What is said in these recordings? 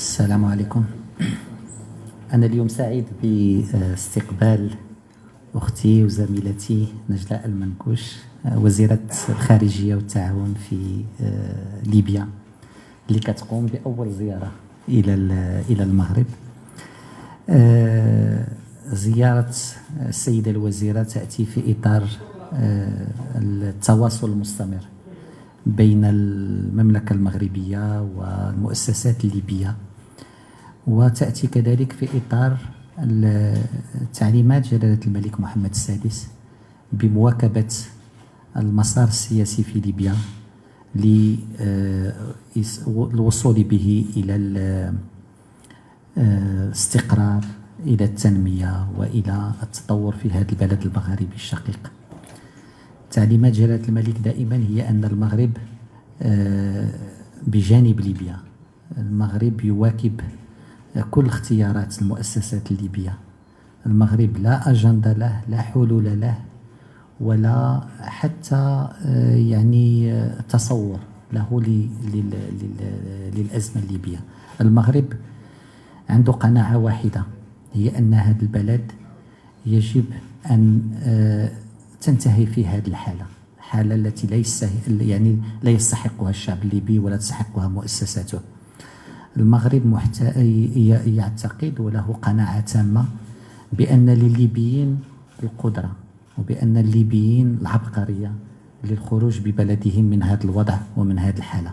السلام عليكم. أنا اليوم سعيد باستقبال أختي وزميلتي نجلاء المنكوش وزيرة الخارجية والتعاون في ليبيا اللي كتقوم بأول زيارة إلى المغرب. زيارة السيدة الوزيرة تأتي في إطار التواصل المستمر بين المملكة المغربية والمؤسسات الليبية، وتأتي كذلك في إطار تعليمات جلالة الملك محمد السادس بمواكبة المسار السياسي في ليبيا للوصول به إلى الاستقرار، إلى التنمية وإلى التطور في هذا البلد المغاربي الشقيق. تعليمات جلالة الملك دائما هي أن المغرب بجانب ليبيا، المغرب يواكب كل اختيارات المؤسسات الليبية. المغرب لا أجندة له، لا حلول له، ولا حتى يعني تصور له للأزمة الليبية. المغرب عنده قناعة واحدة، هي أن هذا البلد يجب أن تنتهي في هذه الحالة التي لا يستحقها الشعب الليبي ولا تستحقها مؤسساته. المغرب يعتقد وله قناعة تامة بأن للليبيين القدرة وبأن الليبيين العبقرية للخروج ببلدهم من هذا الوضع ومن هذه الحالة.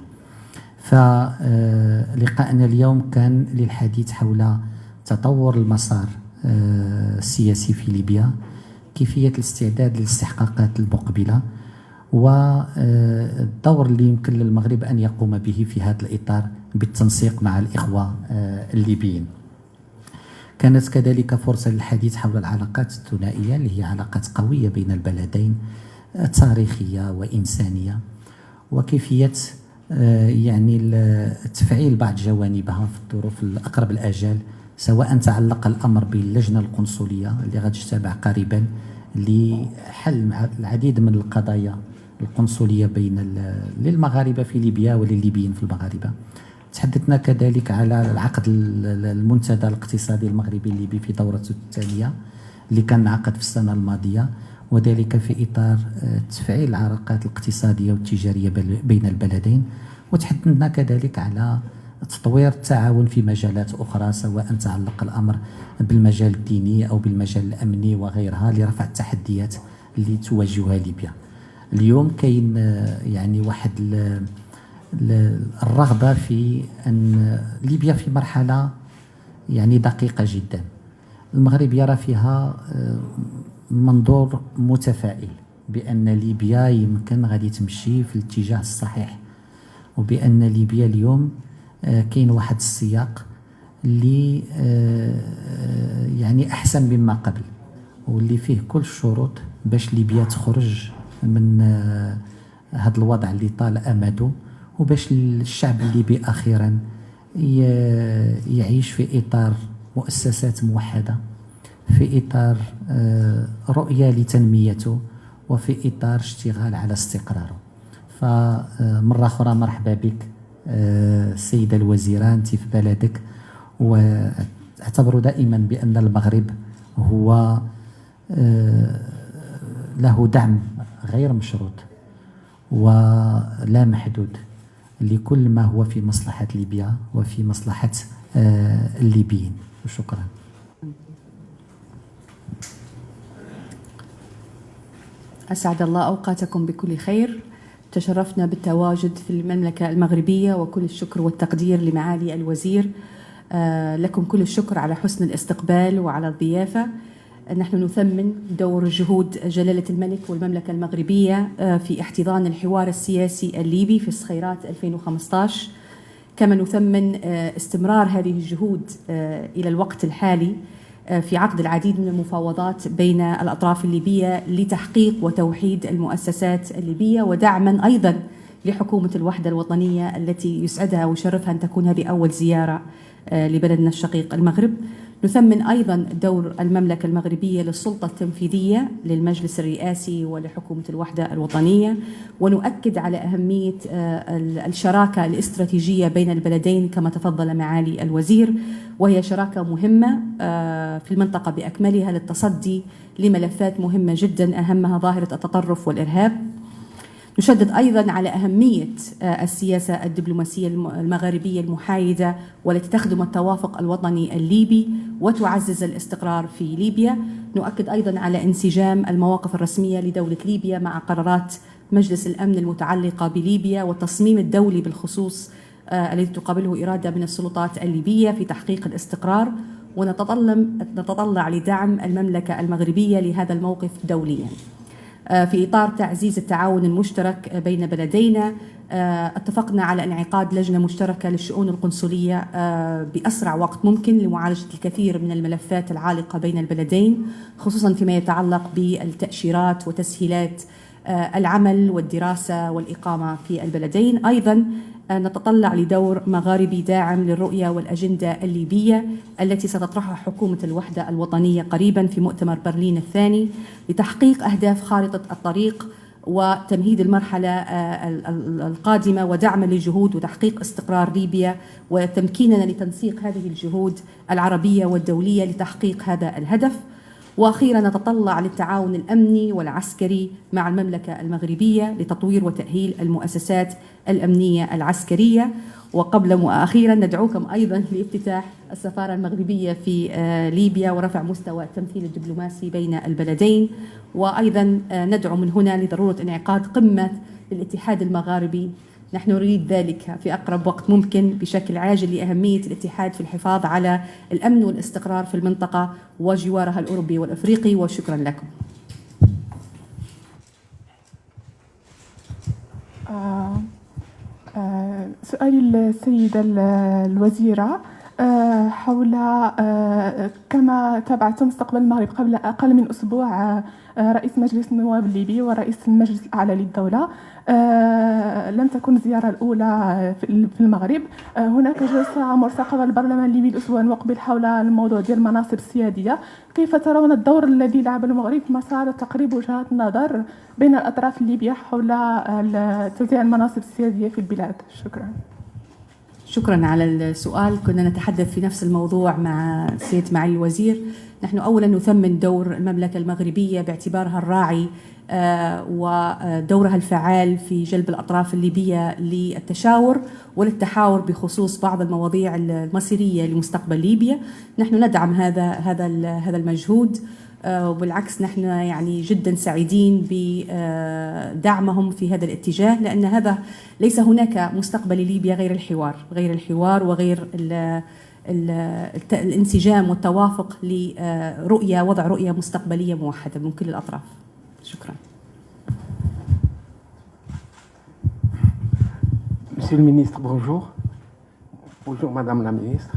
فلقاءنا اليوم كان للحديث حول تطور المسار السياسي في ليبيا، كيفية الاستعداد للاستحقاقات المقبلة، والدور اللي يمكن للمغرب أن يقوم به في هذا الإطار بالتنسيق مع الإخوة الليبيين. كانت كذلك فرصة للحديث حول العلاقات الثنائية اللي هي علاقات قوية بين البلدين، تاريخية وإنسانية، وكيفية يعني تفعيل بعض جوانبها في الظروف الأقرب الآجال، سواء تعلق الأمر باللجنة القنصلية اللي غتجتمع قريبا لحل العديد من القضايا القنصلية بين للمغاربة في ليبيا وللليبيين في المغاربة. تحدثنا كذلك على العقد المنتدى الاقتصادي المغربي الليبي في دورته الثانية اللي كان انعقد في السنة الماضية، وذلك في إطار تفعيل العلاقات الاقتصادية والتجارية بين البلدين. وتحدثنا كذلك على تطوير التعاون في مجالات أخرى، سواء تعلق الأمر بالمجال الديني أو بالمجال الأمني وغيرها، لرفع التحديات اللي تواجهها ليبيا. اليوم كاين يعني واحد الرغبة في أن ليبيا في مرحلة يعني دقيقة جدا. المغرب يرى فيها منظور متفائل بأن ليبيا يمكن غادي تمشي في الاتجاه الصحيح، وبأن ليبيا اليوم كاين واحد السياق اللي يعني أحسن مما قبل، واللي فيه كل الشروط باش ليبيا تخرج من هذا الوضع اللي طال أمده، وباش الشعب الليبي أخيرا يعيش في إطار مؤسسات موحدة، في إطار رؤية لتنميته، وفي إطار اشتغال على استقراره. فمرة أخرى مرحبا بك السيدة الوزيرة، أنت في بلدك، واعتبروا دائما بأن المغرب هو له دعم غير مشروط ولا محدود لكل ما هو في مصلحة ليبيا وفي مصلحة الليبيين. وشكرا. أسعد الله أوقاتكم بكل خير. تشرفنا بالتواجد في المملكة المغربية، وكل الشكر والتقدير لمعالي الوزير. لكم كل الشكر على حسن الاستقبال وعلى الضيافة. نحن نثمن دور جهود جلالة الملك والمملكة المغربية في احتضان الحوار السياسي الليبي في الصخيرات 2015، كما نثمن استمرار هذه الجهود إلى الوقت الحالي في عقد العديد من المفاوضات بين الأطراف الليبية لتحقيق وتوحيد المؤسسات الليبية، ودعما أيضا لحكومة الوحدة الوطنية التي يسعدها ويشرفها أن تكون هذه أول زيارة لبلدنا الشقيق المغرب. نثمن أيضا دور المملكة المغربية للسلطة التنفيذية للمجلس الرئاسي ولحكومة الوحدة الوطنية، ونؤكد على أهمية الشراكة الاستراتيجية بين البلدين كما تفضل معالي الوزير، وهي شراكة مهمة في المنطقة بأكملها للتصدي لملفات مهمة جدا أهمها ظاهرة التطرف والإرهاب. نشدد أيضا على أهمية السياسة الدبلوماسية المغاربية المحايدة والتي تخدم التوافق الوطني الليبي وتعزز الاستقرار في ليبيا. نؤكد أيضا على انسجام المواقف الرسمية لدولة ليبيا مع قرارات مجلس الأمن المتعلقة بليبيا والتصميم الدولي بالخصوص الذي تقابله إرادة من السلطات الليبية في تحقيق الاستقرار، ونتطلع لدعم المملكة المغربية لهذا الموقف دوليا. في إطار تعزيز التعاون المشترك بين بلدينا، اتفقنا على انعقاد لجنة مشتركة للشؤون القنصلية بأسرع وقت ممكن لمعالجة الكثير من الملفات العالقة بين البلدين، خصوصا فيما يتعلق بالتأشيرات وتسهيلات العمل والدراسة والإقامة في البلدين. أيضا نتطلع لدور مغاربي داعم للرؤية والأجندة الليبية التي ستطرحها حكومة الوحدة الوطنية قريبا في مؤتمر برلين الثاني لتحقيق أهداف خارطة الطريق وتمهيد المرحلة القادمة ودعما للجهود وتحقيق استقرار ليبيا وتمكيننا لتنسيق هذه الجهود العربية والدولية لتحقيق هذا الهدف. وأخيرا نتطلع للتعاون الأمني والعسكري مع المملكة المغربية لتطوير وتأهيل المؤسسات الأمنية العسكرية. أخيرا ندعوكم أيضا لافتتاح السفارة المغربية في ليبيا ورفع مستوى التمثيل الدبلوماسي بين البلدين. وأيضا ندعو من هنا لضرورة انعقاد قمة للاتحاد المغاربي، نحن نريد ذلك في أقرب وقت ممكن بشكل عاجل لأهمية الاتحاد في الحفاظ على الأمن والاستقرار في المنطقة وجوارها الأوروبي والأفريقي. وشكرا لكم. سؤالي للسيدة الوزيرة حول كما تابعتم مستقبل المغرب قبل أقل من أسبوع رئيس مجلس النواب الليبي ورئيس المجلس الأعلى للدولة. لم تكن الزيارة الأولى في المغرب. هناك جلسة مرتقبة البرلمان الليبي الأسبوع المقبل حول الموضوع ديال المناصب السيادية. كيف ترون الدور الذي لعب المغرب في مسار تقريب وجهات النظر بين الأطراف الليبية حول توزيع المناصب السيادية في البلاد؟ شكرا. شكرا على السؤال. كنا نتحدث في نفس الموضوع مع سيد معالي الوزير. نحن أولا نثمن دور المملكة المغربية باعتبارها الراعي ودورها الفعال في جلب الأطراف الليبية للتشاور وللتحاور بخصوص بعض المواضيع المصيرية لمستقبل ليبيا. نحن ندعم هذا المجهود، وبالعكس نحن يعني جدا سعيدين بدعمهم في هذا الاتجاه، لأن هذا ليس هناك مستقبل ليبيا غير الحوار وغير الانسجام والتوافق وضع رؤية مستقبلية موحدة من كل الأطراف. شكرا. Monsieur le ministre, bonjour. Bonjour Madame la ministre.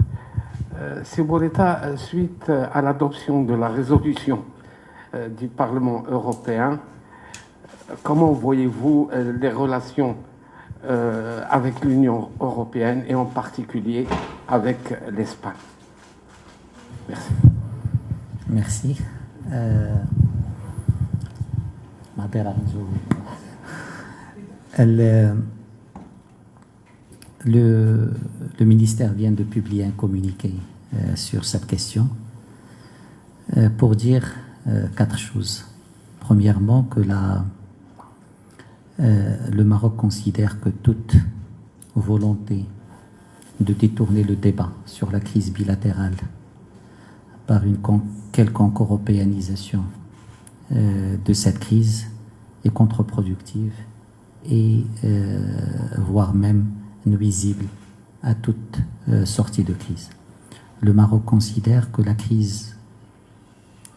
C'est pour l'État, suite à l'adoption de la résolution du Parlement européen, comment voyez-vous les relations avec l'Union européenne et en particulier avec l'Espagne? Merci. Merci. Le ministère vient de publier un communiqué sur cette question pour dire 4 choses. Premièrement, que le Maroc considère que toute volonté de détourner le débat sur la crise bilatérale par une quelconque européanisation de cette crise est contre-productive et voire même nuisible à toute sortie de crise. Le Maroc considère que la crise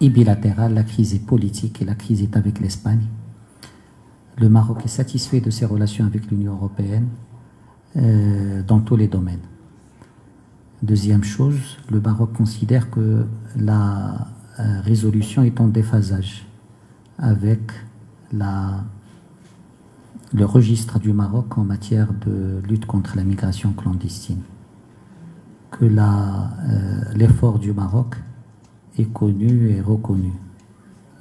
est bilatérale, la crise est politique et la crise est avec l'Espagne. Le Maroc est satisfait de ses relations avec l'Union européenne dans tous les domaines. Deuxième chose, le Maroc considère que la résolution est en déphasage avec le registre du Maroc en matière de lutte contre la migration clandestine. que l'effort du Maroc est connu et reconnu.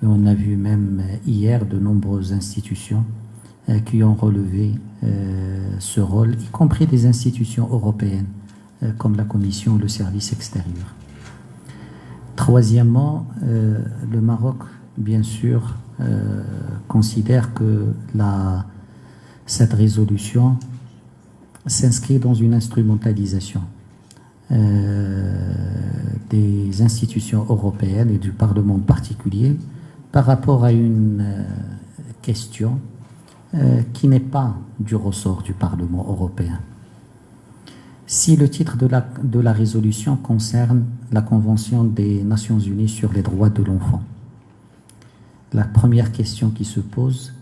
Et on a vu même hier de nombreuses institutions qui ont relevé ce rôle, y compris des institutions européennes comme la Commission ou le service extérieur. Troisièmement, le Maroc, bien sûr, considère que cette résolution s'inscrit dans une instrumentalisation des institutions européennes et du Parlement en particulier par rapport à une question qui n'est pas du ressort du Parlement européen. Si le titre de la résolution concerne la Convention des Nations Unies sur les droits de l'enfant, la première question qui se pose,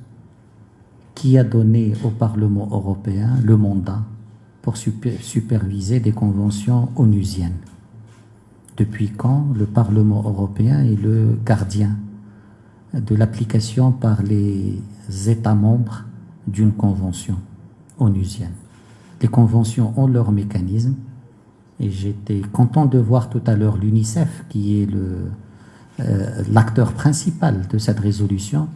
qui a donné au Parlement européen le mandat pour superviser des conventions onusiennes? Depuis quand le Parlement européen est le gardien de l'application par les États membres d'une convention onusienne? Les conventions ont leurs mécanismes et j'étais content de voir tout à l'heure l'UNICEF, qui est l'acteur principal de cette résolution,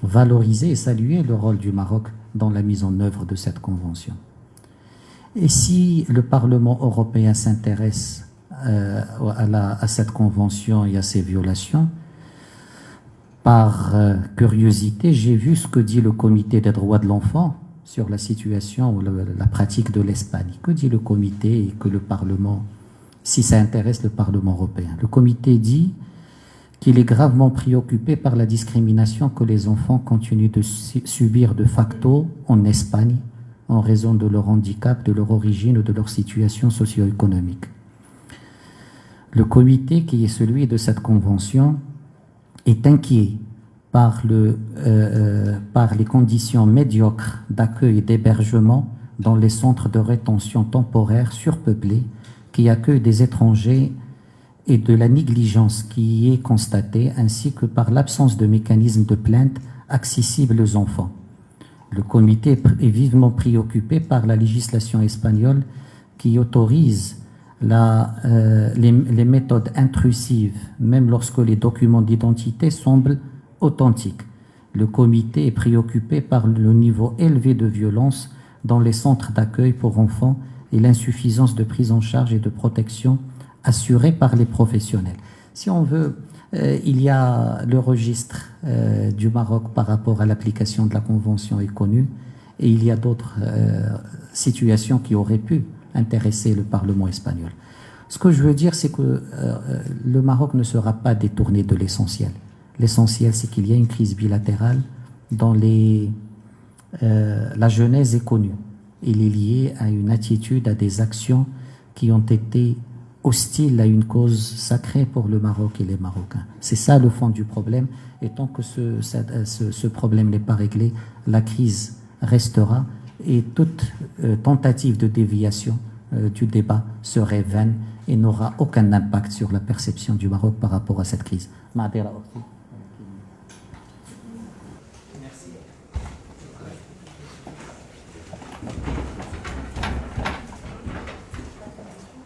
valoriser et saluer le rôle du Maroc dans la mise en œuvre de cette convention. Et si le Parlement européen s'intéresse à cette convention et à ses violations, par curiosité, j'ai vu ce que dit le Comité des droits de l'enfant sur la situation ou la pratique de l'Espagne. Que dit le comité et que le Parlement, si ça intéresse le Parlement européen? Le comité dit qu'il est gravement préoccupé par la discrimination que les enfants continuent de subir de facto en Espagne en raison de leur handicap, de leur origine ou de leur situation socio-économique. Le comité, qui est celui de cette convention, est inquiet par les conditions médiocres d'accueil et d'hébergement dans les centres de rétention temporaire surpeuplés qui accueillent des étrangers et de la négligence qui y est constatée, ainsi que par l'absence de mécanismes de plainte accessibles aux enfants. Le comité est vivement préoccupé par la législation espagnole qui autorise les méthodes intrusives, même lorsque les documents d'identité semblent authentiques. Le comité est préoccupé par le niveau élevé de violence dans les centres d'accueil pour enfants et l'insuffisance de prise en charge et de protection assurée par les professionnels. Si on veut, il y a le registre du Maroc par rapport à l'application de la Convention est connu, et il y a d'autres situations qui auraient pu intéresser le Parlement espagnol. Ce que je veux dire, c'est que le Maroc ne sera pas détourné de l'essentiel. L'essentiel, c'est qu'il y a une crise bilatérale dont la genèse est connue. Il est lié à une attitude, à des actions qui ont été hostiles à une cause sacrée pour le Maroc et les Marocains. C'est ça le fond du problème. Et tant que ce problème n'est pas réglé, la crise restera et toute tentative de déviation du débat serait vaine et n'aura aucun impact sur la perception du Maroc par rapport à cette crise.